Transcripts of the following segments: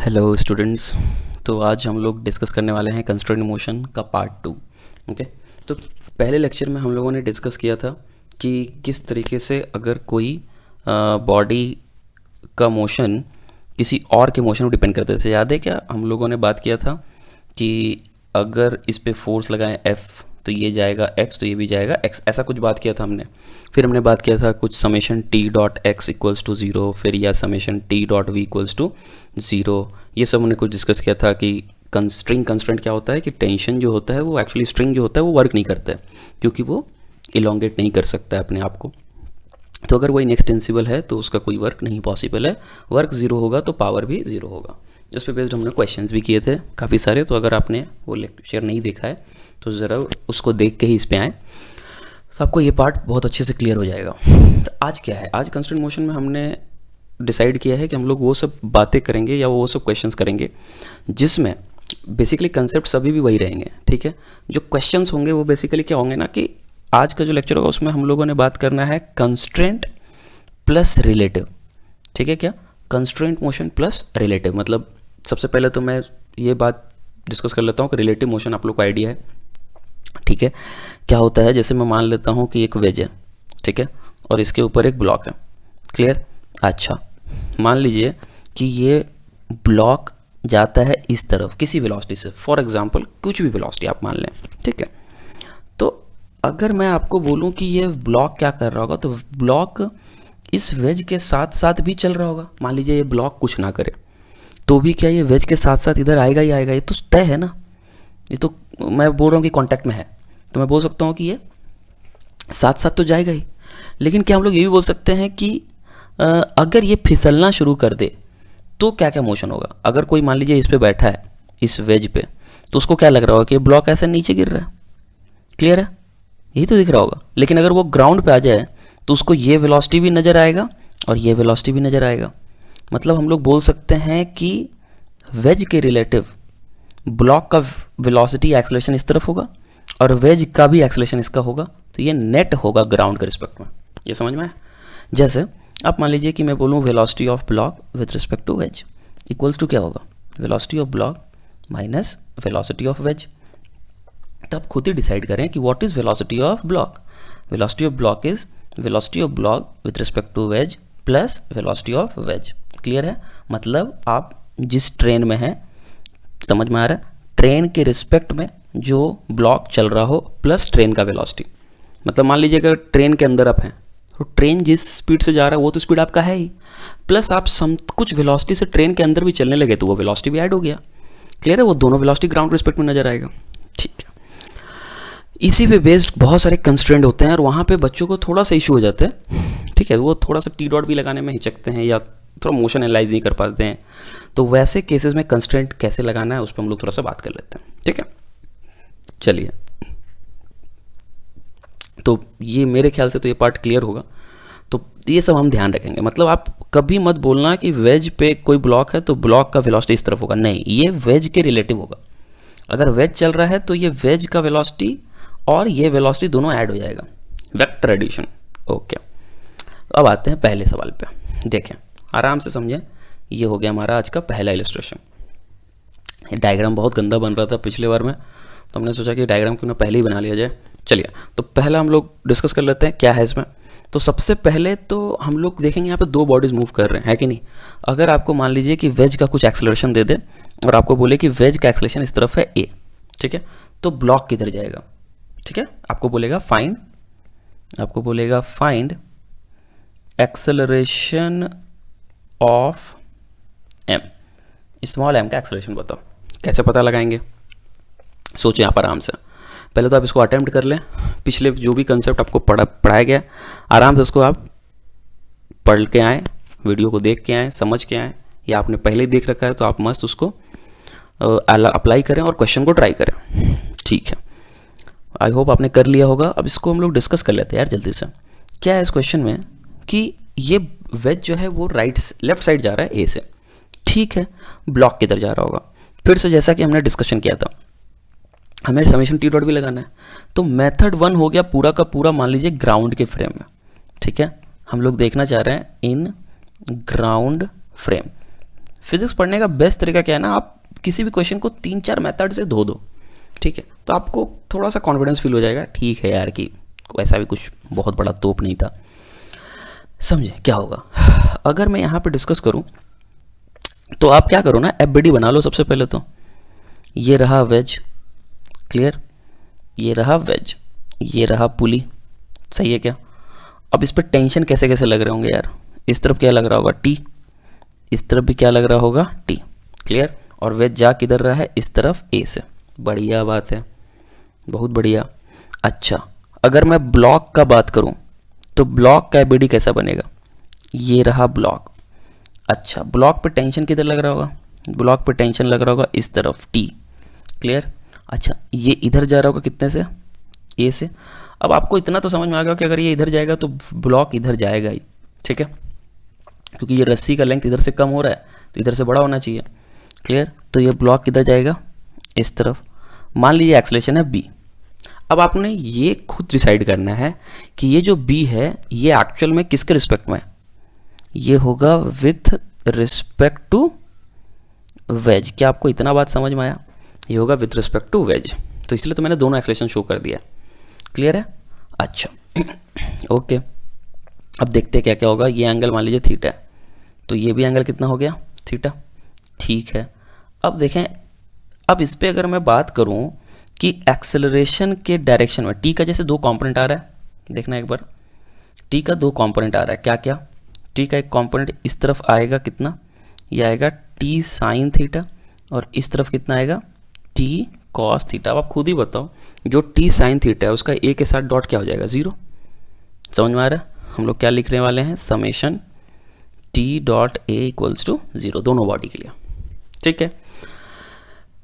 Hello students. तो आज हम लोग डिस्कस करने वाले हैं कंस्ट्रेंट मोशन का पार्ट 2। ओके। तो पहले लेक्चर में हम लोगों ने डिस्कस किया था कि किस तरीके से अगर कोई बॉडी का मोशन किसी और के मोशन पर डिपेंड करते थे। याद है क्या हम लोगों ने बात किया था कि अगर इस पे फोर्स लगाएं F तो ये जाएगा x, तो ये भी जाएगा x, ऐसा कुछ बात किया था हमने। फिर हमने बात किया था कुछ summation t dot X equals to zero, फिर या summation t dot V equals to zero. ये सब हमने कुछ डिस्कस किया था कि कंस्ट्रेंट क्या होता है कि टेंशन जो होता है वो एक्चुअली स्ट्रिंग जो होता है वो वर्क नहीं करता है क्योंकि वो इलोंगेट नहीं कर सकता है अपने आप को। तो अगर वो इनएक्सटेंसिबल है तो उसका कोई वर्क नहीं पॉसिबल है। वर्क ज़ीरो होगा तो पावर भी ज़ीरो होगा। इस पे बेस्ड हमने क्वेश्चंस भी किए थे काफ़ी सारे। तो अगर आपने वो लेक्चर नहीं देखा है तो ज़रा उसको देख के ही इस पे आएँ तो आपको ये पार्ट बहुत अच्छे से क्लियर हो जाएगा। तो आज क्या है, आज कंस्ट्रेंट मोशन में हमने डिसाइड किया है कि हम लोग वो सब बातें करेंगे या वो सब क्वेश्चंस करेंगे जिसमें बेसिकली कंसेप्ट सभी भी वही रहेंगे। ठीक है, जो क्वेश्चंस होंगे वो बेसिकली क्या होंगे ना कि आज का जो लेक्चर होगा उसमें हम लोगों ने बात करना है कंस्ट्रेंट प्लस रिलेटिव। ठीक है, क्या कंस्ट्रेंट मोशन प्लस रिलेटिव मतलब सबसे पहले तो मैं ये बात डिस्कस कर लेता हूँ कि रिलेटिव मोशन आप लोग को आइडिया है। ठीक है, क्या होता है जैसे मैं मान लेता हूँ कि एक वेज है, ठीक है, और इसके ऊपर एक ब्लॉक है। क्लियर? अच्छा, मान लीजिए कि ये ब्लॉक जाता है इस तरफ किसी वेलोसिटी से, फॉर एग्जांपल कुछ भी वेलोसिटी आप मान लें। ठीक है, तो अगर मैं आपको बोलूं कि ये ब्लॉक क्या कर रहा होगा तो ब्लॉक इस वेज के साथ साथ भी चल रहा होगा। मान लीजिए ये ब्लॉक कुछ ना करे तो भी क्या ये वेज के साथ साथ इधर आएगा ही आएगा, ये तो तय है ना। ये तो मैं बोल रहा हूँ कि कांटेक्ट में है तो मैं बोल सकता हूँ कि ये साथ साथ तो जाएगा ही। लेकिन क्या हम लोग ये भी बोल सकते हैं कि अगर ये फिसलना शुरू कर दे तो क्या क्या मोशन होगा। अगर कोई मान लीजिए इस पे बैठा है इस वेज पे तो उसको क्या लग रहा होगा कि ब्लॉक ऐसे नीचे गिर रहा है। क्लियर है, यही तो दिख रहा होगा। लेकिन अगर वो ग्राउंड पे आ जाए तो उसको ये वेलोसिटी भी नज़र आएगा और ये वेलोसिटी भी नज़र आएगा। मतलब हम लोग बोल सकते हैं कि वेज के रिलेटिव ब्लॉक का वेलोसिटी एक्सेलरेशन इस तरफ होगा और वेज का भी एक्सेलरेशन इसका होगा, तो ये नेट होगा ग्राउंड के रिस्पेक्ट में। ये समझ में आया? जैसे आप मान लीजिए कि मैं बोलूँ velocity of block with respect to wedge equals to क्या होगा, velocity of block minus velocity of wedge. तो आप खुद ही डिसाइड करें कि what is velocity of block. Velocity of block is velocity of block with respect to wedge plus velocity of wedge. Clear है? मतलब आप जिस ट्रेन में हैं, समझ में आ रहा है, ट्रेन के रिस्पेक्ट में जो ब्लॉक चल रहा हो प्लस ट्रेन का वेलोसिटी। मतलब मान लीजिए अगर ट्रेन के अंदर आप हैं तो ट्रेन जिस स्पीड से जा रहा है वो तो स्पीड आपका है ही, प्लस आप कुछ वेलोसिटी से ट्रेन के अंदर भी चलने लगे तो वो वेलोसिटी भी ऐड हो गया। क्लियर है? वो दोनों वेलोसिटी ग्राउंड रिस्पेक्ट में नजर आएगा। ठीक है, इसी पे बेस्ड बहुत सारे कंस्ट्रेंट होते हैं और वहाँ पे बच्चों को थोड़ा सा इशू हो जाता है। ठीक है, वो थोड़ा सा टी डॉट भी लगाने में हिचकते हैं या थोड़ा मोशन एनालाइज नहीं कर पाते हैं। तो वैसे केसेस में कंस्ट्रेंट कैसे लगाना है उस पर हम लोग थोड़ा सा बात कर लेते हैं। ठीक है, चलिए। तो ये मेरे ख्याल से तो ये पार्ट क्लियर होगा। तो ये सब हम ध्यान रखेंगे। मतलब आप कभी मत बोलना कि वेज पे कोई ब्लॉक है तो ब्लॉक का वेलोसिटी इस तरफ होगा, नहीं, ये वेज के रिलेटिव होगा। अगर वेज चल रहा है तो ये वेज का वेलोसिटी और ये वेलोसिटी दोनों ऐड हो जाएगा, वेक्टर एडिशन। ओके, अब आते हैं पहले सवाल पे। देखें, आराम से समझें। ये हो गया हमारा आज का पहला इलस्ट्रेशन। डायग्राम बहुत गंदा बन रहा था पिछले बार में, तो हमने सोचा कि डायग्राम क्यों ना पहले ही बना लिया जाए। चलिए, तो पहला हम लोग डिस्कस कर लेते हैं क्या है इसमें। तो सबसे पहले तो हम लोग देखेंगे यहाँ पे दो बॉडीज मूव कर रहे हैं, है कि नहीं। अगर आपको मान लीजिए कि वेज का कुछ एक्सेलरेशन दे दे और आपको बोले कि वेज का एक्सेलरेशन इस तरफ है ए, ठीक है, तो ब्लॉक किधर जाएगा। ठीक है, आपको बोलेगा find acceleration of M. Small M का एक्सेलरेशन बताओ, कैसे पता लगाएंगे। सोचो यहाँ पर आराम से। पहले तो आप इसको अटेम्प्ट कर लें। पिछले जो भी कंसेप्ट आपको पढ़ाया गया आराम से उसको आप पढ़ के आएँ, वीडियो को देख के आएँ, समझ के आएँ, या आपने पहले ही देख रखा है तो आप मस्त उसको अप्लाई करें और क्वेश्चन को ट्राई करें। ठीक है, आई होप आपने कर लिया होगा। अब इसको हम लोग डिस्कस कर लेते हैं यार जल्दी से। क्या है इस क्वेश्चन में कि ये वेज जो है वो लेफ्ट साइड जा रहा है ए से, ठीक है, ब्लॉक किधर जा रहा होगा। फिर से जैसा कि हमने डिस्कशन किया था, हमें समेशन टी डॉट भी लगाना है। तो मेथड 1 हो गया पूरा का पूरा मान लीजिए ग्राउंड के फ्रेम में। ठीक है, हम लोग देखना चाह रहे हैं इन ग्राउंड फ्रेम। फिजिक्स पढ़ने का बेस्ट तरीका क्या है ना, आप किसी भी क्वेश्चन को 3-4 मेथड से धो दो, ठीक है, तो आपको थोड़ा सा कॉन्फिडेंस फील हो जाएगा, ठीक है यार कि ऐसा भी कुछ बहुत बड़ा तोप नहीं था। समझे क्या होगा? अगर मैं यहाँ पे डिस्कस करूँ तो आप क्या करो ना, एफबीडी बना लो सबसे पहले तो। ये रहा वेज, क्लियर, ये रहा वेज, ये रहा पुली, सही है क्या? अब इस पर टेंशन कैसे कैसे लग रहे होंगे यार, इस तरफ क्या लग रहा होगा टी, इस तरफ भी क्या लग रहा होगा टी, क्लियर। और वेज जा किधर रहा है, इस तरफ ए से, बढ़िया बात है, बहुत बढ़िया। अच्छा, अगर मैं ब्लॉक का बात करूं तो ब्लॉक का एफबीडी कैसा बनेगा, ये रहा ब्लॉक। अच्छा, ब्लॉक पे टेंशन किधर लग रहा होगा, ब्लॉक पे टेंशन लग रहा होगा इस तरफ टी, क्लियर। अच्छा, ये इधर जा रहा होगा कितने से, ए से। अब आपको इतना तो समझ में आ गया कि अगर ये इधर जाएगा तो ब्लॉक इधर जाएगा ही, ठीक है, क्योंकि ये रस्सी का लेंथ इधर से कम हो रहा है तो इधर से बड़ा होना चाहिए, क्लियर। तो ये ब्लॉक किधर जाएगा, इस तरफ। मान लीजिए एक्सेलरेशन है b। अब आपने ये खुद डिसाइड करना है कि ये जो b है ये एक्चुअल में किसके रिस्पेक्ट में है, ये होगा विथ रिस्पेक्ट टू वेज। क्या आपको इतना बात समझ में आया, ये होगा विथ रिस्पेक्ट टू वेज, तो इसलिए तो मैंने दोनों एक्सेलरेशन शो कर दिया, क्लियर है। अच्छा ओके, अब देखते हैं क्या क्या होगा। ये एंगल मान लीजिए थीटा है, तो ये भी एंगल कितना हो गया, थीटा, ठीक है। अब देखें, अब इस पे अगर मैं बात करूं कि एक्सेलरेशन के डायरेक्शन में टी का जैसे दो कंपोनेंट आ रहा है, देखना एक बार, टी का दो कंपोनेंट आ रहा है, क्या क्या, टी का एक कंपोनेंट इस तरफ आएगा कितना, ये आएगा टी साइन थीटा, और इस तरफ कितना आएगा टी कॉस थीटा। अब आप खुद ही बताओ, जो टी साइन थीटा है उसका ए के साथ डॉट क्या हो जाएगा, जीरो। समझ में आ रहा है, हम लोग क्या लिखने वाले हैं, summation T dot A equals to zero, दोनों बॉडी के लिए, ठीक है।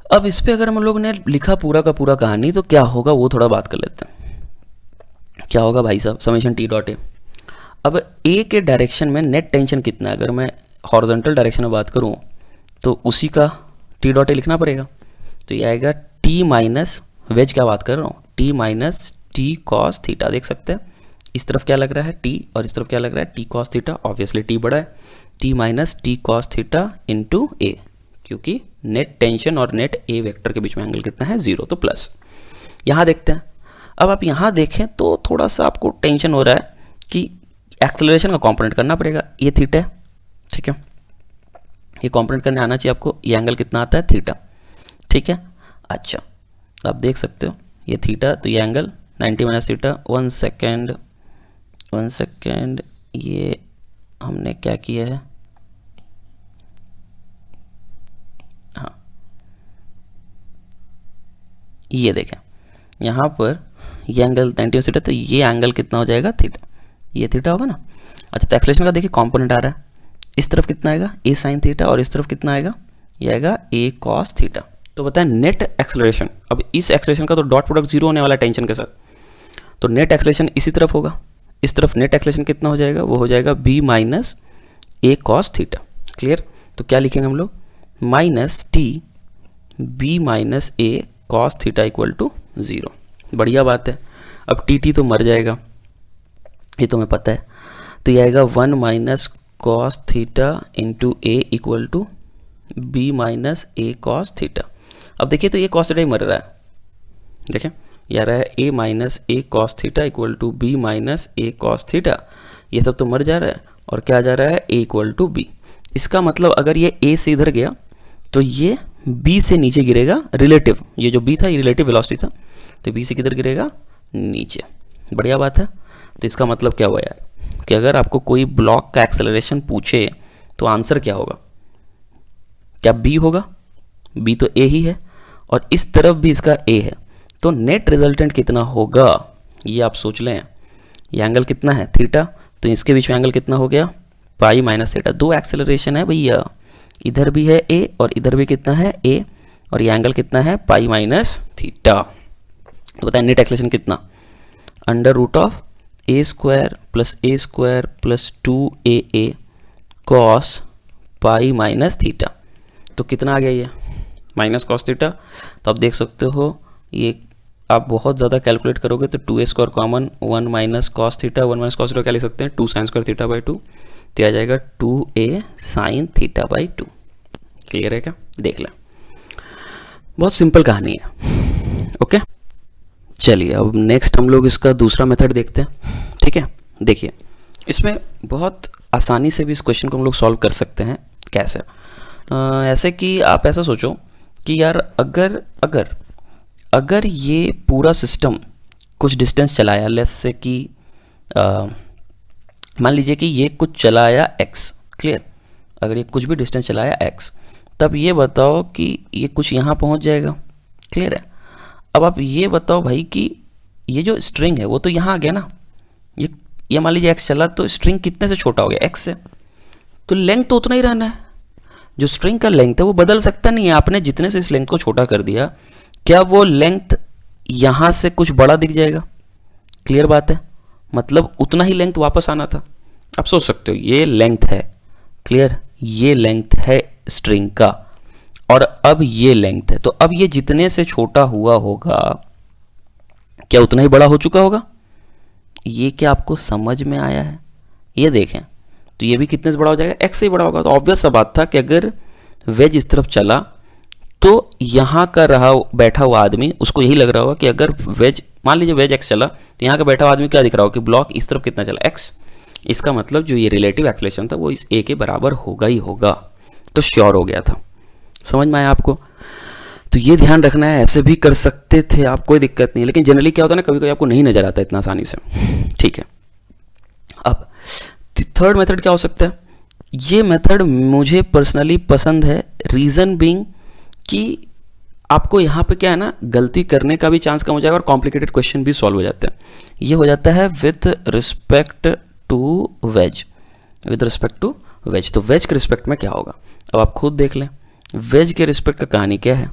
अब इस पे अगर हम लोग ने लिखा पूरा का पूरा कहानी तो क्या होगा वो थोड़ा बात कर लेते हैं। क्या होगा भाई साहब, समेशन टी डॉट ए। अब ए के डायरेक्शन में नेट टेंशन कितना है, अगर मैं हॉरिजॉन्टल डायरेक्शन में बात करूं तो उसी का टी डॉट ए लिखना पड़ेगा, तो ये आएगा टी माइनस, वेज क्या बात कर रहा हूँ, T minus T cos theta. देख सकते हैं इस तरफ क्या लग रहा है टी, और इस तरफ क्या लग रहा है T cos theta, obviously T बड़ा है, T minus T cos theta into A, क्योंकि नेट टेंशन और नेट ए वेक्टर के बीच में एंगल कितना है, जीरो, तो प्लस। यहाँ देखते हैं, अब आप यहाँ देखें तो थोड़ा सा आपको टेंशन हो रहा है कि एक्सेलरेशन का कंपोनेंट करना पड़ेगा, ये थीटा है, ठीक है, ये कंपोनेंट करने आना चाहिए आपको, ये एंगल कितना आता है, थीटा, ठीक है। अच्छा, आप देख सकते हो ये थीटा, तो ये एंगल 90 माइनस थीटा, 1 सेकेंड, ये हमने क्या किया है, हाँ ये देखें यहाँ पर ये एंगल 90 माइनस थीटा, तो ये एंगल कितना हो जाएगा, थीटा, ये थीटा होगा ना। अच्छा, तो एक्सेलरेशन का देखिए कंपोनेंट आ रहा है, इस तरफ कितना आएगा ए साइन थीटा, और इस तरफ कितना आएगा, ये आएगा ए कॉस थीटा। तो बताएं नेट एक्सेलरेशन, अब इस एक्सेलरेशन का तो डॉट प्रोडक्ट जीरो होने वाला है टेंशन के साथ, तो नेट एक्सेलरेशन इसी तरफ होगा, इस तरफ नेट एक्सेलरेशन कितना हो जाएगा, वो हो जाएगा B minus A cos theta, clear. तो क्या लिखेंगे हम लोग, minus T B minus A cos theta equal to zero, बढ़िया बात है। अब टी तो मर जाएगा, ये तो हमें पता है, तो ये आएगा 1 minus cos theta into A equal to B minus A cos theta. अब देखिए तो ये कॉस थीटा ही मर रहा है, देखें ये आ रहा है A minus A cos theta equal to B minus A cos theta, ये सब तो मर जा रहा है, और क्या आ जा रहा है, ए इक्वल टू बी। इसका मतलब अगर ये ए से इधर गया तो ये बी से नीचे गिरेगा, रिलेटिव, ये जो बी था ये रिलेटिव वेलोसिटी था, तो बी से किधर गिरेगा, नीचे, बढ़िया बात है। तो इसका मतलब क्या हुआ यार, कि अगर आपको कोई ब्लॉक का एक्सेलरेशन पूछे तो आंसर क्या होगा, क्या बी होगा, बी तो ए ही है, और इस तरफ भी इसका ए है, तो नेट रिजल्टेंट कितना होगा ये आप सोच लें। ये एंगल कितना है, थीटा, तो इसके बीच में एंगल कितना हो गया, पाई माइनस थीटा। दो एक्सेलरेशन है भैया, इधर भी है ए और इधर भी कितना है ए, और ये एंगल कितना है, पाई माइनस थीटा। तो बताएं नेट एक्सेलरेशन कितना, under root of A square plus 2AA cos pi minus theta. तो कितना आ गया ये, माइनस कॉस थीटा। तो आप देख सकते हो ये आप बहुत ज़्यादा कैलकुलेट करोगे तो 2A square common, 1 minus cos theta, 1 minus cos theta क्या लिख सकते हैं, 2 साइन स्क्वायर थीटा बाई 2, तो आ जाएगा 2A sine theta by 2। Clear है क्या? देख लें, बहुत सिंपल कहानी है। ओके, चलिए अब नेक्स्ट हम लोग इसका दूसरा मेथड देखते हैं। ठीक है, देखिए इसमें बहुत आसानी से भी इस क्वेश्चन को हम लोग सॉल्व कर सकते हैं। कैसे? ऐसे कि आप ऐसा सोचो कि यार अगर अगर अगर ये पूरा सिस्टम कुछ डिस्टेंस चलाया, लेट्स से कि मान लीजिए कि ये कुछ चलाया x, क्लियर, अगर ये कुछ भी डिस्टेंस चलाया x, तब ये बताओ कि ये कुछ यहाँ पहुँच जाएगा, क्लियर है। अब आप ये बताओ भाई कि ये जो स्ट्रिंग है वो तो यहाँ आ गया ना, ये मान लीजिए x चला तो स्ट्रिंग कितने से छोटा हो गया? x से, तो लेंथ तो उतना ही रहना है। जो स्ट्रिंग का लेंथ है वो बदल सकता नहीं है। आपने जितने से इस लेंथ को छोटा कर दिया, क्या वो लेंथ यहाँ से कुछ बड़ा दिख जाएगा? क्लियर बात है, मतलब उतना ही लेंथ वापस आना था। आप सोच सकते हो ये लेंथ है, क्लियर, ये लेंथ है स्ट्रिंग का, और अब ये लेंथ है, तो अब ये जितने से छोटा हुआ होगा क्या उतना ही बड़ा हो चुका होगा? ये क्या आपको समझ में आया है? ये देखें, तो ये भी कितने से बड़ा हो जाएगा? x से ही बड़ा होगा। तो ऑब्वियस सा बात था कि अगर वेज इस तरफ चला तो यहाँ का बैठा हुआ आदमी, उसको यही लग रहा होगा कि अगर वेज, मान लीजिए वेज x चला, तो यहाँ का बैठा हुआ आदमी क्या दिख रहा होगा कि ब्लॉक इस तरफ कितना चला? x। इसका मतलब जो ये रिलेटिव एक्सेलरेशन था वो इस a के बराबर होगा ही होगा। तो श्योर हो गया था। समझ में आया आपको? तो ये ध्यान रखना है। ऐसे भी कर सकते थे आप, कोई दिक्कत नहीं, लेकिन जनरली क्या होता है ना, कभी कभी आपको नहीं नजर आता इतना आसानी से। ठीक है, अब थर्ड मेथड क्या हो सकता है? ये मेथड मुझे पर्सनली पसंद है, रीज़न बीइंग कि आपको यहाँ पे क्या है ना, गलती करने का भी चांस कम हो जाएगा और कॉम्प्लिकेटेड क्वेश्चन भी सॉल्व हो जाते हैं। ये हो जाता है with respect to wedge, with respect to wedge. तो वेज के रिस्पेक्ट में क्या होगा अब आप खुद देख लें। वेज के रिस्पेक्ट का कहानी क्या है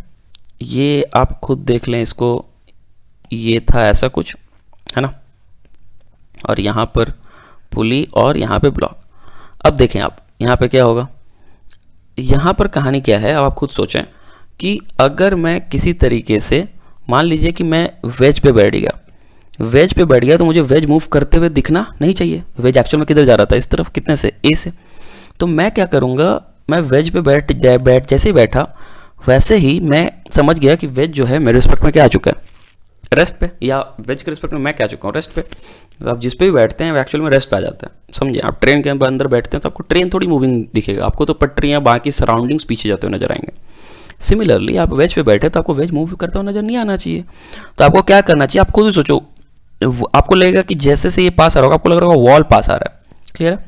ये आप खुद देख लें। इसको ये था ऐसा कुछ, है ना, और यहाँ पर पुली और यहाँ पे ब्लॉक। अब देखें आप यहाँ पे क्या होगा, यहाँ पर कहानी क्या है अब आप खुद सोचें कि अगर मैं किसी तरीके से, मान लीजिए कि मैं वेज पे बैठ गया, वेज पे बैठ गया, तो मुझे वेज मूव करते हुए दिखना नहीं चाहिए। वेज एक्चुअल में किधर जा रहा था? इस तरफ, कितने से? ए से। तो मैं क्या करूँगा, मैं वेज पे बैठ जैसे ही बैठा वैसे ही मैं समझ गया कि वेज जो है मेरे रिस्पेक्ट में क्या आ चुका है? रेस्ट पे। या वेज के रिस्पेक्ट में मैं क्या आ चुका हूँ? रेस्ट पे। तो आप जिस पे भी बैठते हैं वो एक्चुअल में रेस्ट पे आ जाता है। समझे? आप ट्रेन के अंदर बैठते हैं तो आपको ट्रेन थोड़ी मूविंग दिखेगा, आपको तो पटरियाँ, बाकी सराउंडिंग्स पीछे जाते हुए नजर आएंगे। सिमिलरली आप वेज पे बैठे तो आपको वेज मूव करता हुआ नजर नहीं आना चाहिए। तो आपको क्या करना चाहिए, आप खुद ही सोचो। आपको लगेगा कि जैसे से ये पास आ रहा होगा, आपको लग रहा होगा वॉल पास आ रहा है, क्लियर है?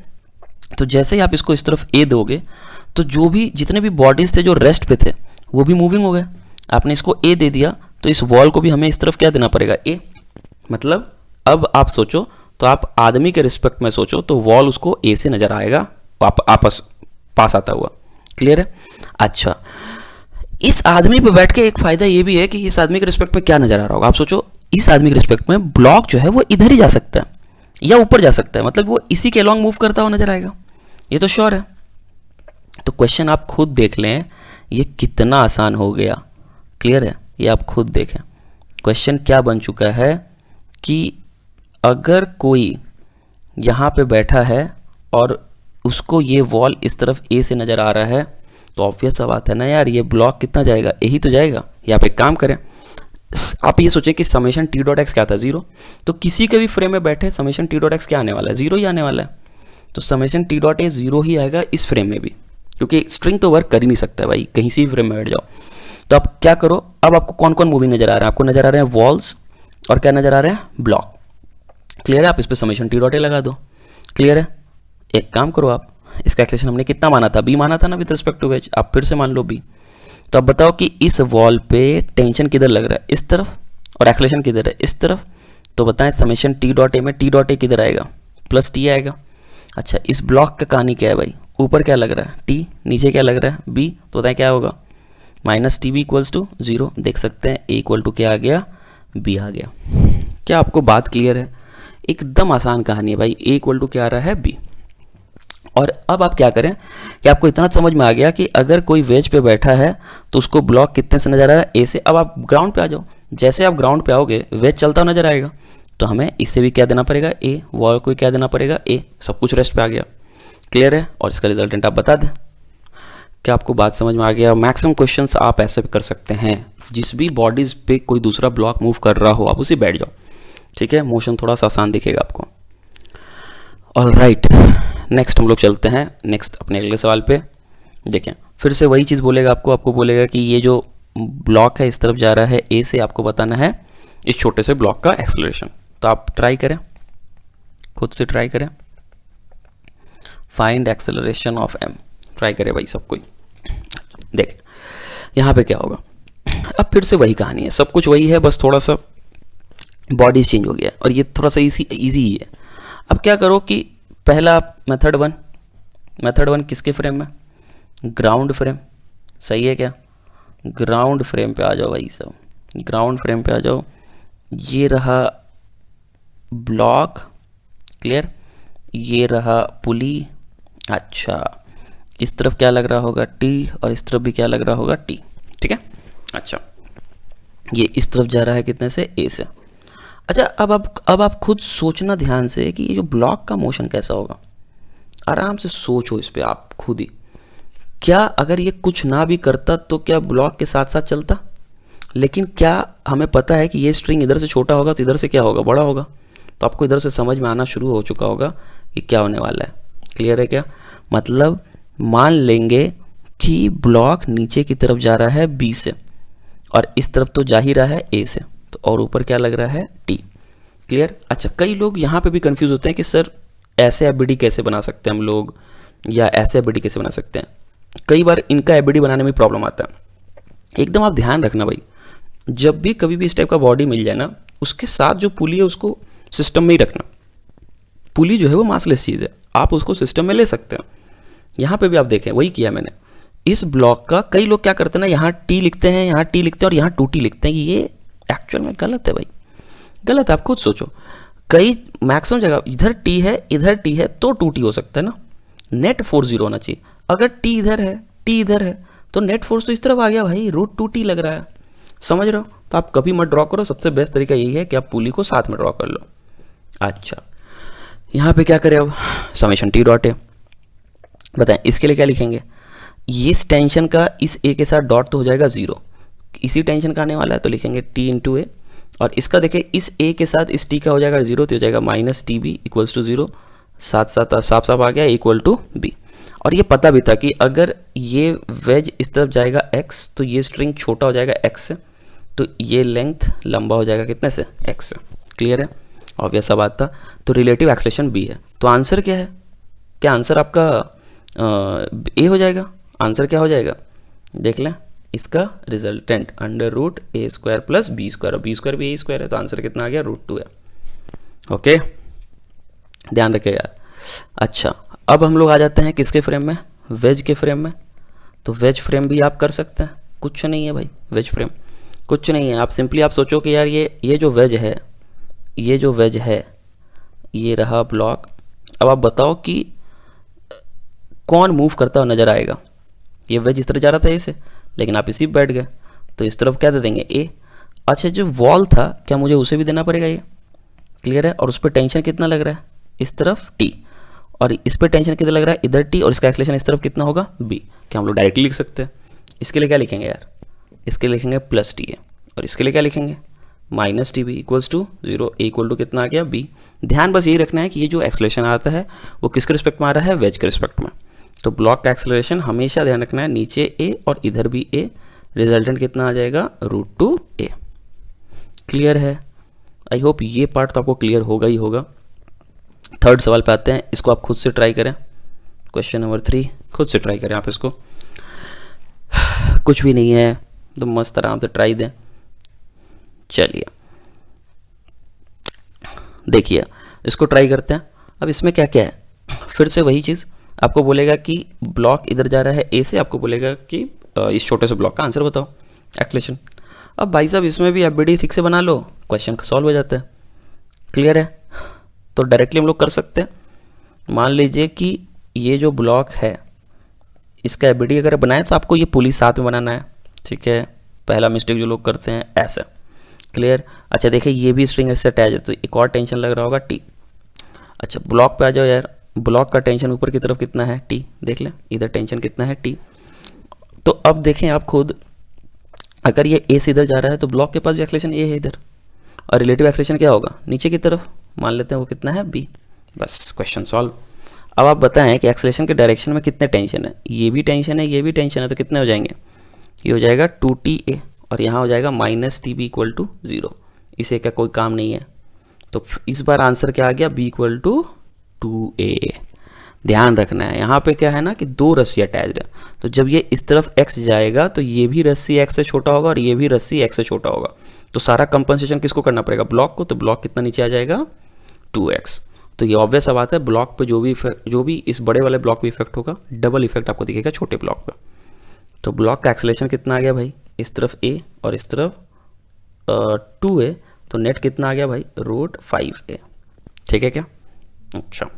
तो जैसे ही आप इसको इस तरफ ए दोगे तो जो भी जितने भी बॉडीज थे जो रेस्ट पे थे वो भी मूविंग हो गए। आपने इसको ए दे दिया तो इस वॉल को भी हमें इस तरफ क्या देना पड़ेगा? ए। मतलब अब आप सोचो, तो आप आदमी के रिस्पेक्ट में सोचो तो वॉल उसको ए से नजर आएगा आपस पास आता हुआ, क्लियर है? अच्छा, इस आदमी पे बैठ के एक फायदा ये भी है कि इस आदमी के रिस्पेक्ट में क्या नजर आ रहा होगा। आप सोचो, इस आदमी के रिस्पेक्ट में ब्लॉक जो है वो इधर ही जा सकता है या ऊपर जा सकता है, मतलब वो इसी के अलॉन्ग मूव करता हुआ नजर आएगा, ये तो श्योर है। तो क्वेश्चन आप खुद देख लें, ये कितना आसान हो गया, क्लियर है? ये आप खुद देखें, क्वेश्चन क्या बन चुका है कि अगर कोई यहाँ पे बैठा है और उसको ये वॉल इस तरफ ए से नज़र आ रहा है, तो ऑब्वियस सा बात है ना यार, ये ब्लॉक कितना जाएगा? यही तो जाएगा। या आप एक काम करें, आप ये सोचें कि समेशन टी डॉट एक्स क्या था? 0। तो किसी के भी फ्रेम में बैठे समेशन टी डॉट एक्स क्या आने वाला है? 0 ही आने वाला है। तो समेशन टी डॉट ए 0 ही आएगा इस फ्रेम में भी, क्योंकि स्ट्रिंग तो वर्क कर ही नहीं सकता है भाई, कहीं से भी फ्रेम में बैठ जाओ। तो आप क्या करो, अब आपको कौन कौन मूविंग नजर आ रहा है? आपको नजर आ रहे हैं वॉल्स और क्या नजर आ रहे हैं? ब्लॉक, क्लियर है? आप इस पर समेशन टी डॉट ए लगा दो, क्लियर है? एक काम करो, आप इसका एक्सेलेरेशन हमने कितना माना था? बी माना था ना विद रिस्पेक्ट टू वेज, आप फिर से मान लो बी। तो अब बताओ कि इस वॉल पे टेंशन किधर लग रहा है? इस तरफ, और एक्सेलेरेशन किधर है? इस तरफ। तो बताएं समेशन टी डॉट ए में टी डॉट ए किधर आएगा? प्लस टी आएगा। अच्छा, इस ब्लॉक का कहानी क्या है भाई? ऊपर क्या लग रहा है? टी, नीचे क्या लग रहा है? बी। तो बताएं क्या होगा? Minus T B equals to 0। देख सकते हैं ए इक्वल टू क्या आ गया? बी आ गया। क्या आपको बात क्लियर है? एकदम आसान कहानी है भाई। ए इक्वल टू क्या आ रहा है? बी। और अब आप क्या करें कि आपको इतना समझ में आ गया कि अगर कोई वेज पे बैठा है तो उसको ब्लॉक कितने से नजर आ रहा है? ए से। अब आप ग्राउंड पे आ जाओ, जैसे आप ग्राउंड पे आओगे वेज चलता हुआ नजर आएगा, तो हमें इससे भी क्या देना पड़ेगा? ए। वॉल को क्या देना पड़ेगा? ए। सब कुछ रेस्ट पे आ गया, क्लियर है? और इसका रिजल्टेंट आप बता दें। क्या आपको बात समझ में आ गया? मैक्सिमम क्वेश्चंस आप ऐसे भी कर सकते हैं, जिस भी बॉडीज़ पे कोई दूसरा ब्लॉक मूव कर रहा हो आप उसी बैठ जाओ, ठीक है? मोशन थोड़ा सा आसान दिखेगा आपको। ऑलराइट, नेक्स्ट हम लोग चलते हैं नेक्स्ट अपने अगले सवाल पे। देखें, फिर से वही चीज़ बोलेगा आपको बोलेगा कि ये जो ब्लॉक है इस तरफ जा रहा है ए से, आपको बताना है इस छोटे से ब्लॉक का एक्सेलरेशन। तो आप ट्राई करें, खुद से ट्राई करें, find acceleration of M, try करें भाई सब कोई। देख यहाँ पे क्या होगा, अब फिर से वही कहानी है, सब कुछ वही है, बस थोड़ा सा बॉडी चेंज हो गया और ये थोड़ा सा इजी ही है। अब क्या करो कि पहला मेथड वन किसके फ्रेम में? ग्राउंड फ्रेम, सही है क्या? ग्राउंड फ्रेम पे आ जाओ भाई सब, ग्राउंड फ्रेम पे आ जाओ। ये रहा ब्लॉक, क्लियर, ये रहा पुली। अच्छा, इस तरफ क्या लग रहा होगा? टी, और इस तरफ भी क्या लग रहा होगा? टी, ठीक है। अच्छा, ये इस तरफ जा रहा है कितने से? ए से। अच्छा, अब आप खुद सोचना ध्यान से कि ये जो ब्लॉक का मोशन कैसा होगा। आराम से सोचो इस पे आप खुद ही। क्या अगर ये कुछ ना भी करता तो क्या ब्लॉक के साथ साथ चलता? लेकिन क्या हमें पता है कि ये स्ट्रिंग इधर से छोटा होगा तो इधर से क्या होगा? बड़ा होगा। तो आपको इधर से समझ में आना शुरू हो चुका होगा कि क्या होने वाला है। क्लियर है क्या? मतलब मान लेंगे कि ब्लॉक नीचे की तरफ जा रहा है बी से और इस तरफ तो जा ही रहा है ए से, तो और ऊपर क्या लग रहा है? टी। क्लियर? अच्छा, कई लोग यहाँ पे भी कंफ्यूज होते हैं कि सर ऐसे एबीडी कैसे बना सकते हैं हम लोग, या ऐसे एबीडी कैसे बना सकते हैं। कई बार इनका एबीडी बनाने में प्रॉब्लम आता है। एकदम आप ध्यान रखना भाई, जब भी कभी भी इस टाइप का बॉडी मिल जाए ना, उसके साथ जो पुली है उसको सिस्टम में ही रखना। पुली जो है वो मासलेस चीज़ है, आप उसको सिस्टम में ले सकते हैं। यहाँ पे भी आप देखें, वही किया मैंने। इस ब्लॉक का कई लोग क्या करते हैं ना, यहाँ टी लिखते हैं, यहाँ टी लिखते हैं और यहाँ 2T लिखते हैं। ये एक्चुअल में गलत है भाई, गलत है। आप खुद सोचो, कई मैक्सिमम जगह इधर टी है, इधर टी है तो 2T हो सकता है ना। नेट फोर्स 0 होना चाहिए। अगर टी इधर है, टी इधर है, तो नेट फोर्स तो इस तरफ आ गया भाई, √2T लग रहा है। समझ रहे हो? तो आप कभी मत ड्रॉ करो, सबसे बेस्ट तरीका यही है कि आप पुली को साथ में ड्रॉ कर लो। अच्छा, यहाँ पे क्या करें अब? समेशन टी डॉट है। बताएं इसके लिए क्या लिखेंगे? इस टेंशन का इस ए के साथ डॉट तो हो जाएगा 0, इसी टेंशन का आने वाला है तो लिखेंगे टी इंटू ए। और इसका देखें, इस ए के साथ इस टी का हो जाएगा 0, तो हो जाएगा -TB इक्वल्स टू 0। साथ साथ साफ साफ आ गया इक्वल टू बी। और ये पता भी था कि अगर ये वेज इस तरफ जाएगा x, तो ये स्ट्रिंग छोटा हो जाएगा x से, तो ये लेंथ लंबा हो जाएगा कितने से? x से। क्लियर है? ऑब्वियस सा बात था। तो रिलेटिव एक्सेलरेशन b है। तो आंसर क्या है? क्या आंसर आपका ए हो जाएगा? आंसर क्या हो जाएगा? देख लें, इसका resultant √a² plus b², b² भी a² है, तो आंसर कितना आ गया? √2 है। ओके, ध्यान रखिए यार। अच्छा, अब हम लोग आ जाते हैं किसके फ्रेम में? वेज के फ्रेम में। तो वेज फ्रेम भी आप कर सकते हैं, कुछ नहीं है भाई। वेज फ्रेम कुछ नहीं है, आप सिंपली आप सोचो कि यार ये जो वेज है, ये जो वेज है, ये रहा ब्लॉक। अब आप बताओ कि कौन मूव करता हुआ नजर आएगा? ये वेज इस तरह जा रहा था ए से, लेकिन आप इसी बैठ गए, तो इस तरफ क्या दे देंगे? ए। अच्छा, जो वॉल था क्या मुझे उसे भी देना पड़ेगा? ये क्लियर है? और उस पर टेंशन कितना लग रहा है? इस तरफ टी, और इस पर टेंशन कितना लग रहा है? इधर टी, और इसका एक्सेलरेशन इस तरफ कितना होगा? बी। क्या हम लोग डायरेक्टली लिख सकते हैं? इसके लिए क्या लिखेंगे यार? इसके लिए लिखेंगे +TA, और इसके लिए क्या लिखेंगे? -TB equals to 0। A equal to कितना आ गया? बी। ध्यान बस यही रखना है कि ये जो एक्सेलरेशन आता है वो किसके रिस्पेक्ट में आ रहा है? वेज के रिस्पेक्ट में। तो ब्लॉक का एक्सेलरेशन हमेशा ध्यान रखना है, नीचे ए और इधर भी ए। रिजल्टेंट कितना आ जाएगा? √2a। क्लियर है? आई होप ये पार्ट तो आपको क्लियर होगा ही होगा। थर्ड सवाल पे आते हैं, इसको आप खुद से ट्राई करें। क्वेश्चन नंबर 3 खुद से ट्राई करें आप इसको। कुछ भी नहीं है तो मस्त आराम से ट्राई दें। चलिए देखिए, इसको ट्राई करते हैं। अब इसमें क्या क्या है? फिर से वही चीज़, आपको बोलेगा कि ब्लॉक इधर जा रहा है ए से, आपको बोलेगा कि इस छोटे से ब्लॉक का आंसर बताओ, एक्सेलरेशन। अब भाई साहब इसमें भी एबीडी ठीक से बना लो, क्वेश्चन सॉल्व हो जाता है। क्लियर है? तो डायरेक्टली हम लोग कर सकते हैं। मान लीजिए कि ये जो ब्लॉक है इसका एबीडी अगर बनाए तो आपको ये पुली साथ में बनाना है। ठीक है, पहला मिस्टेक जो लोग करते हैं ऐसा। क्लियर? अच्छा देखिए, ये भी स्ट्रिंग इससे अटैच है तो एक और टेंशन लग रहा होगा टी। अच्छा, ब्लॉक पे आ जाओ यार। ब्लॉक का टेंशन ऊपर की तरफ कितना है? टी। देख लें इधर टेंशन कितना है? टी। तो अब देखें आप खुद, अगर ये ए से इधर जा रहा है तो ब्लॉक के पास भी एक्सेलरेशन ए है इधर, और रिलेटिव एक्सेलरेशन क्या होगा नीचे की तरफ, मान लेते हैं वो कितना है बी। बस क्वेश्चन सॉल्व। अब आप बताएं कि एक्सेलरेशन के डायरेक्शन में कितने टेंशन है, ये भी टेंशन है ये भी टेंशन है, तो कितने हो जाएंगे, ये हो जाएगा 2ta और यहाँ हो जाएगा -tb इक्वल टू 0। इसे का कोई काम नहीं है, तो इस बार आंसर क्या आ गया, b इक्वल टू 2a। ध्यान रखना है यहाँ पे क्या है ना कि दो रस्सी अटैच्ड है, तो जब ये इस तरफ x जाएगा तो ये भी रस्सी x से छोटा होगा और ये भी रस्सी x से छोटा होगा, तो सारा कंपनसेशन किसको करना पड़ेगा, ब्लॉक को। तो ब्लॉक कितना नीचे आ जाएगा 2x। तो ये ऑब्वियस सा बात है, ब्लॉक पे जो भी इस बड़े वाले ब्लॉक पे इफेक्ट होगा, डबल इफेक्ट आपको दिखेगा छोटे ब्लॉक पे। तो ब्लॉक का एक्सेलरेशन कितना आ गया भाई, इस तरफ a और इस तरफ 2a, तो नेट कितना आ गया भाई, √5a। ठीक है क्या? अच्छा,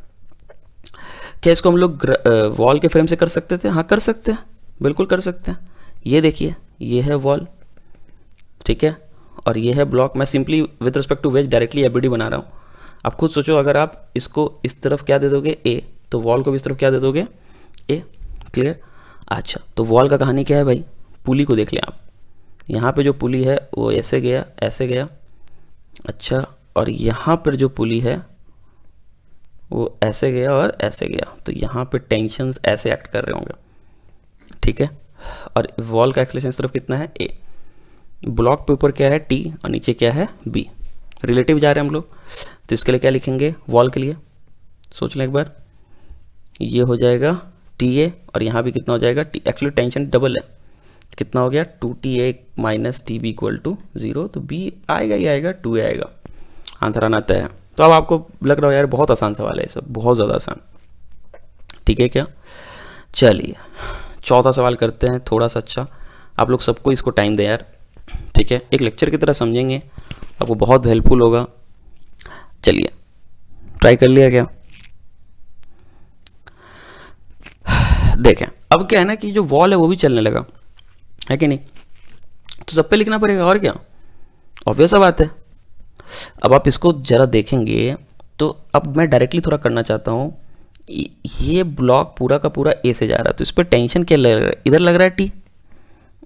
क्या इसको हम लोग वॉल के फ्रेम से कर सकते थे? हाँ कर सकते हैं, बिल्कुल कर सकते हैं। ये देखिए, ये है वॉल, ठीक है, और ये है ब्लॉक। मैं simply with respect to wedge directly ABD बना रहा हूँ। आप खुद सोचो, अगर आप इसको इस तरफ क्या दे दोगे ए, तो वॉल को भी इस तरफ क्या दे दोगे ए। क्लियर? अच्छा, तो वॉल का कहानी क्या है भाई, पुली को देख लें आप। यहाँ पे जो पुली है वो ऐसे गया ऐसे गया, अच्छा, और यहाँ पर जो पुली है वो ऐसे गया और ऐसे गया, तो यहाँ पे टेंशन्स ऐसे एक्ट कर रहे होंगे। ठीक है, और वॉल का एक्सेलरेशन इस तरफ कितना है ए, ब्लॉक पे ऊपर क्या है टी और नीचे क्या है बी, रिलेटिव जा रहे हैं हम लोग। तो इसके लिए क्या लिखेंगे, वॉल के लिए सोच लें एक बार, ये हो जाएगा TA और यहाँ भी कितना हो जाएगा टी, एक्चुअली टेंशन डबल है, कितना हो गया 2TA -TB इक्वल टू 0, तो B आएगा ही आएगा, 2A आएगा, आंसर आना तय है। तो अब आपको लग रहा हो यार बहुत आसान सवाल है ये सब, बहुत ज़्यादा आसान। ठीक है क्या? चलिए चौथा सवाल करते हैं, थोड़ा सा अच्छा, आप लोग सबको इसको टाइम दें यार, ठीक है, एक लेक्चर की तरह समझेंगे, आपको बहुत हेल्पफुल होगा। चलिए ट्राई कर लिया क्या? देखें अब क्या है ना कि जो वॉल है वो भी चलने लगा है कि नहीं, तो सब पे लिखना पड़ेगा, और क्या, ऑब्वियस सा बात है। अब आप इसको ज़रा देखेंगे तो अब मैं डायरेक्टली थोड़ा करना चाहता हूँ, ये ब्लॉक पूरा का पूरा ए से जा रहा है, तो इस पर टेंशन क्या लग रहा है, इधर लग रहा है टी,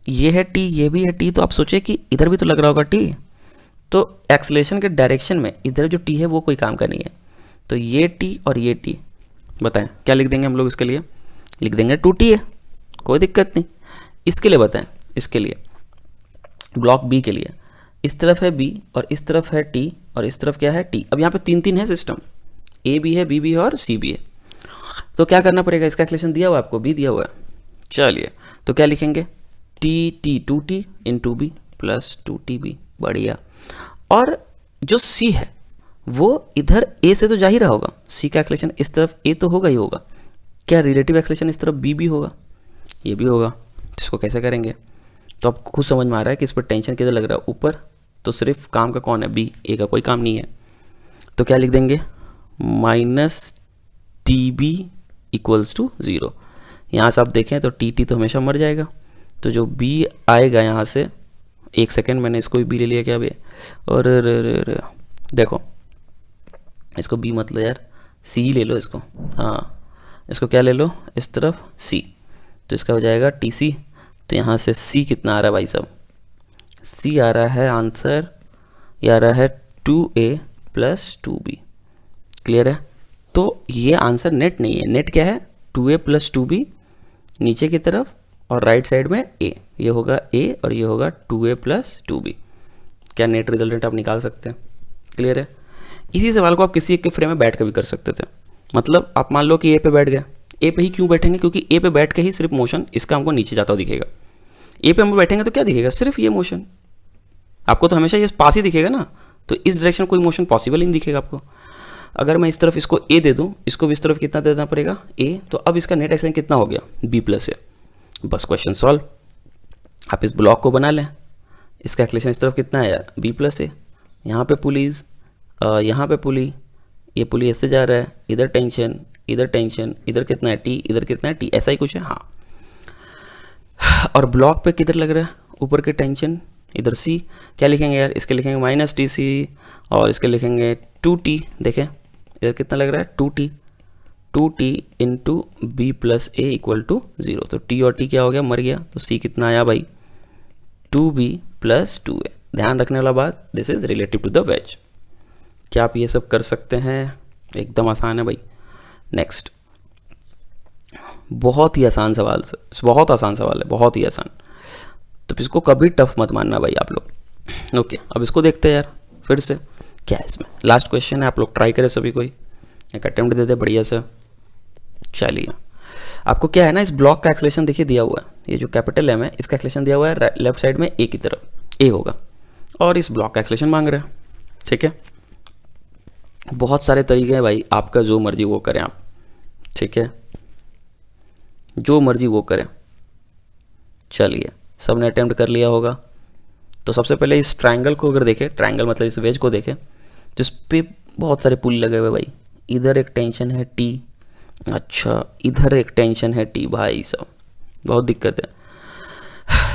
ये है टी, ये भी है टी, तो आप सोचिए कि इधर भी तो लग रहा होगा टी, तो एक्सेलरेशन के डायरेक्शन में इधर जो टी है वो कोई काम का नहीं है, तो ये टी और ये टी, बताएं क्या लिख देंगे हम लोग, इसके लिए लिख देंगे 2TA, कोई दिक्कत नहीं। इसके लिए बताएं, इसके लिए ब्लॉक बी के लिए इस तरफ है बी और इस तरफ है टी और इस तरफ क्या है टी। अब यहाँ पे 3 है सिस्टम, ए भी है, बी भी है और सी भी है, तो क्या करना पड़ेगा, इसका एक्सेलरेशन दिया हुआ है आपको, बी दिया हुआ है। चलिए तो क्या लिखेंगे, T 2T into B plus 2TB, बढ़िया। और जो सी है वो इधर ए से तो जा ही रहा होगा, सी का एक्सेलरेशन इस तरफ ए तो होगा ही होगा, क्या रिलेटिव एक्सेलरेशन इस तरफ बी भी होगा, ये भी होगा, तो इसको कैसे करेंगे, तो आपको खुद समझ में आ रहा है कि इस पर टेंशन किधर लग रहा है, ऊपर, तो सिर्फ काम का कौन है बी, ए का कोई काम नहीं है, तो क्या लिख देंगे -TB इक्वल्स टू 0। यहाँ से आप देखें तो टी तो हमेशा मर जाएगा, तो जो बी आएगा यहाँ से, एक सेकेंड मैंने इसको भी बी ले लिया क्या बे, और देखो इसको बी मत लो यार, सी ले लो इसको, हाँ इसको क्या ले लो इस तरफ सी, तो इसका हो जाएगा TC। तो यहाँ से C कितना आ रहा है भाई साहब, C आ रहा है आंसर, ये आ रहा है 2A प्लस 2B। क्लियर है? तो ये आंसर नेट नहीं है, नेट क्या है 2A प्लस 2B नीचे की तरफ और राइट साइड में A, ये होगा A और ये होगा 2A प्लस 2B। क्या नेट रिजल्टेंट आप निकाल सकते हैं? क्लियर है? इसी सवाल को आप किसी एक के फ्रेम में बैठ कर भी कर सकते थे, मतलब आप मान लो कि A पे बैठ गए, ए पे ही क्यों बैठेंगे, क्योंकि ए पे बैठ के ही सिर्फ मोशन इसका हमको नीचे जाता हुआ दिखेगा, ए पे हम बैठेंगे तो क्या दिखेगा, सिर्फ ये मोशन, आपको तो हमेशा ये पास ही दिखेगा ना, तो इस डायरेक्शन कोई मोशन पॉसिबल ही नहीं दिखेगा आपको। अगर मैं इस तरफ इसको ए दे दूं, इसको भी इस तरफ कितना देना पड़ेगा ए, तो अब इसका नेट एक्सेलरेशन कितना हो गया बी प्लस ए, बस क्वेश्चन सॉल्व। आप इस ब्लॉक को बना लें, इसका एक्सेलरेशन इस तरफ कितना है यार बी प्लस ए, यहाँ पे पुलीज, यहाँ पे पुली, ये पुली ऐसे जा रहा है, इधर टेंशन, इधर टेंशन, इधर कितना है टी, इधर कितना है टी, ऐसा ही कुछ है हाँ। और ब्लॉक पे किधर लग रहा है, ऊपर के टेंशन, इधर सी, क्या लिखेंगे यार, इसके लिखेंगे -TC और इसके लिखेंगे 2T। देखें इधर कितना लग रहा है 2T, 2t into B plus A equal to 0। तो t और t क्या हो गया, मर गया, तो c कितना आया भाई 2b प्लस 2a। ध्यान रखने वाला बात, this is relative to the wedge. क्या आप ये सब कर सकते हैं? एकदम आसान है भाई। नेक्स्ट, बहुत ही आसान सवाल से, बहुत आसान सवाल है, बहुत ही आसान, तो इसको कभी टफ मत मानना भाई आप लोग। ओके, अब इसको देखते हैं यार फिर से क्या है इसमें। लास्ट क्वेश्चन है, आप लोग ट्राई करें सभी, कोई एक अटेम्प्ट दे दे बढ़िया से। चलिए, आपको क्या है ना, इस ब्लॉक का एक्सेलेरेशन देखिए दिया हुआ है, ये जो कैपिटल एम है इसका एक्सेलेरेशन दिया हुआ है लेफ्ट साइड में ए की तरफ, ए होगा, और इस ब्लॉक का एक्सेलेरेशन मांग रहे हैं। ठीक है, बहुत सारे तरीके हैं भाई, आपका जो मर्जी वो करें आप। ठीक है, जो मर्जी वो करें। चलिए, सबने अटेम्प्ट कर लिया होगा। तो सबसे पहले इस ट्रायंगल को अगर देखें, ट्रायंगल मतलब इस वेज को देखें, तो इस पर बहुत सारे पुल लगे हुए भाई। इधर एक टेंशन है टी, अच्छा इधर एक टेंशन है टी, भाई साहब बहुत दिक्कत है।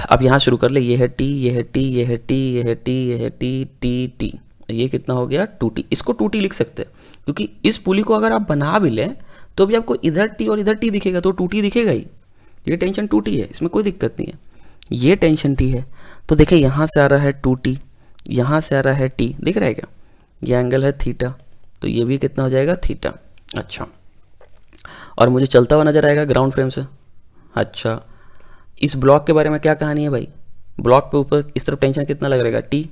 अब यहाँ शुरू कर ले, ये है टी, ये है टी, ये है टी, ये है टी, ये है टी, टी टी, ये कितना हो गया 2t। इसको 2t लिख सकते हैं, क्योंकि इस पुली को अगर आप बना भी लें तो भी आपको इधर टी और इधर टी दिखेगा, तो 2t दिखेगा ही। ये टेंशन 2t है, इसमें कोई दिक्कत नहीं है। ये टेंशन t है, तो देखिए यहाँ से आ रहा है 2t, यहाँ से आ रहा है t, दिख रहा है क्या? ये एंगल है थीटा, तो ये भी कितना हो जाएगा थीटा। अच्छा, और मुझे चलता हुआ नजर आएगा ग्राउंड फ्रेम से। अच्छा, इस ब्लॉक के बारे में क्या कहानी है भाई? ब्लॉक पे ऊपर इस तरफ टेंशन कितना लग रहेगा टी,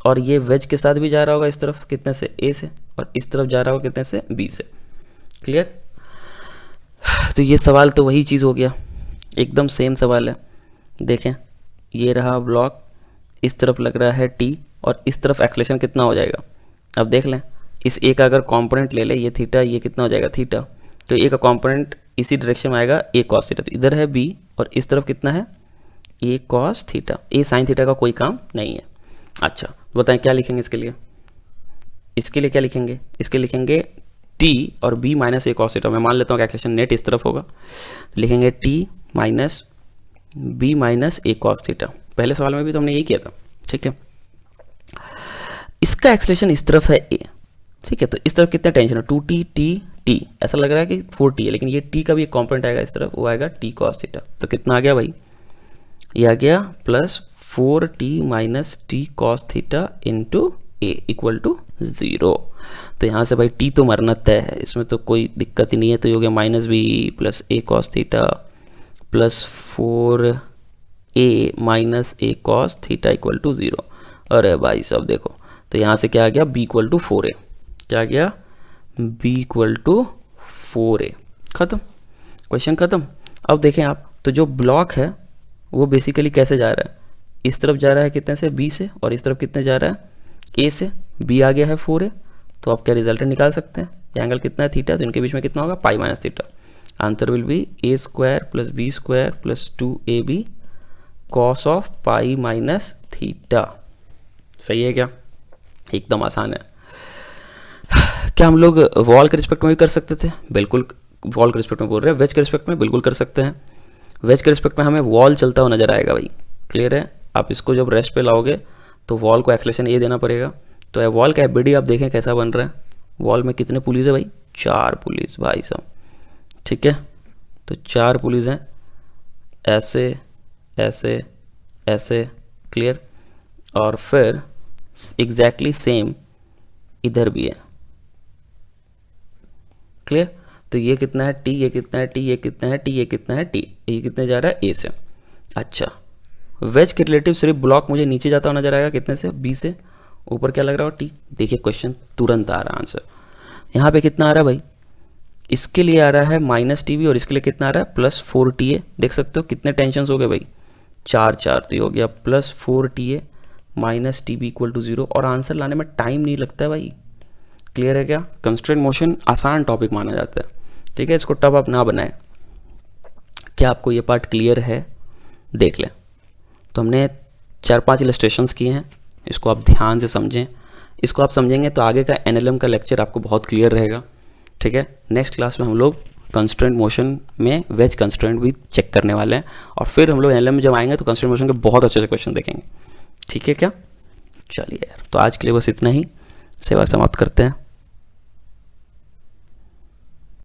और ये वेज के साथ भी जा रहा होगा इस तरफ कितने से ए से, और इस तरफ जा रहा होगा कितने से बी से। क्लियर? तो ये सवाल तो वही चीज़ हो गया, एकदम सेम सवाल है। देखें, ये रहा ब्लॉक, इस तरफ लग रहा है टी, और इस तरफ एक्सेलेरेशन कितना हो जाएगा। अब देख लें, इस ए का अगर कंपोनेंट ले ले, ये थीटा, ये कितना हो जाएगा थीटा, तो ए का कंपोनेंट इसी डायरेक्शन में आएगा ए कॉस थीटा, तो इधर है बी, और इस तरफ कितना है ए कॉस थीटा। ए साइन थीटा का कोई काम नहीं है। अच्छा, बताएं क्या लिखेंगे इसके लिए? इसके लिए क्या लिखेंगे? इसके लिखेंगे टी और B minus A cos theta. मैं मान लेता हूँ कि एक्सेलेरेशन नेट इस तरफ होगा, तो लिखेंगे T minus B minus A cos theta. पहले सवाल में भी तो हमने यही किया था। ठीक है, इसका एक्सेलेरेशन इस तरफ है ए, ठीक है, तो इस तरफ कितना टेंशन है 2t टी टी, ऐसा लग रहा है कि 4t है, लेकिन ये t का भी एक कॉम्पोनेंट आएगा इस तरफ, वो आएगा t कॉस थीटा। तो कितना आ गया भाई? ये आ गया plus 4t minus T cos theta into A equal to 0। तो यहाँ से भाई t तो मरना तय है, इसमें तो कोई दिक्कत ही नहीं है। तो ये हो गया minus B plus A cos theta plus 4a minus A cos theta equal to 0। अरे भाई साहब देखो, तो यहाँ से क्या आ गया b इक्वल टू 4a, क्या आ गया b इक्वल टू 4a। ख़त्म, क्वेश्चन ख़त्म। अब देखें आप, तो जो ब्लॉक है वो बेसिकली कैसे जा रहा है? इस तरफ जा रहा है कितने से b से, और इस तरफ कितने जा रहा है a से। b आ गया है 4a, तो आप क्या रिजल्टेंट निकाल सकते हैं? एंगल कितना है थीटा, तो इनके बीच में कितना होगा पाई minus theta. Answer will be a square plus b square plus 2ab cos of pi minus theta. सही है क्या? एकदम आसान है। क्या हम लोग वॉल के रिस्पेक्ट में भी कर सकते थे? बिल्कुल, वॉल के रिस्पेक्ट में बोल रहे हैं, वेज के रिस्पेक्ट में बिल्कुल कर सकते हैं। वेज के रिस्पेक्ट में हमें वॉल चलता हुआ नजर आएगा भाई। क्लियर है? आप इसको जब रेस्ट पे लाओगे तो वॉल को एक्सेलेरेशन ए देना पड़ेगा। तो वॉल का एफबीडी आप देखें कैसा बन रहा है। वॉल में कितने पुलिस है भाई? 4 पुलिस भाई साहब। ठीक है, तो 4 पुलिस हैं, ऐसे ऐसे ऐसे। क्लियर? और फिर एग्जैक्टली सेम इधर भी है। क्लियर? तो ये कितना है टी, ये कितना है टी, ये कितना है टी, ये कितना है टी, ये कितने जा रहा है ए से। अच्छा, वेज के रिलेटिव सिर्फ ब्लॉक मुझे नीचे जाता हुआ नजर आएगा कितने से बी से, ऊपर क्या लग रहा हो टी। देखिए क्वेश्चन तुरंत आ रहा है आंसर। यहाँ पे कितना आ रहा है भाई? इसके लिए आ रहा है माइनस टी बी, और इसके लिए कितना आ रहा है प्लस 4ta। देख सकते हो कितने टेंशन हो गए भाई, 4 4, तो ये हो गया plus 4ta minus T B equal to 0। और आंसर लाने में टाइम नहीं लगता है भाई। क्लियर है क्या? कंस्ट्रेंट मोशन आसान टॉपिक माना जाता है। ठीक है, इसको टफ आप ना बनाएं। क्या आपको ये पार्ट क्लियर है? देख लें। तो हमने 4-5 इलस्ट्रेशंस किए हैं, इसको आप ध्यान से समझें। इसको आप समझेंगे तो आगे का एनएलएम का लेक्चर आपको बहुत क्लियर रहेगा। ठीक है, नेक्स्ट क्लास में हम लोग कंस्ट्रेंट मोशन में वेज कंस्ट्रेंट भी चेक करने वाले हैं, और फिर हम लोग एनएलएम में जब आएंगे तो कंस्ट्रेंट मोशन के बहुत अच्छे से क्वेश्चन देखेंगे। ठीक है क्या? चलिए यार, तो आज के लिए बस इतना ही। सेवा समाप्त करते हैं।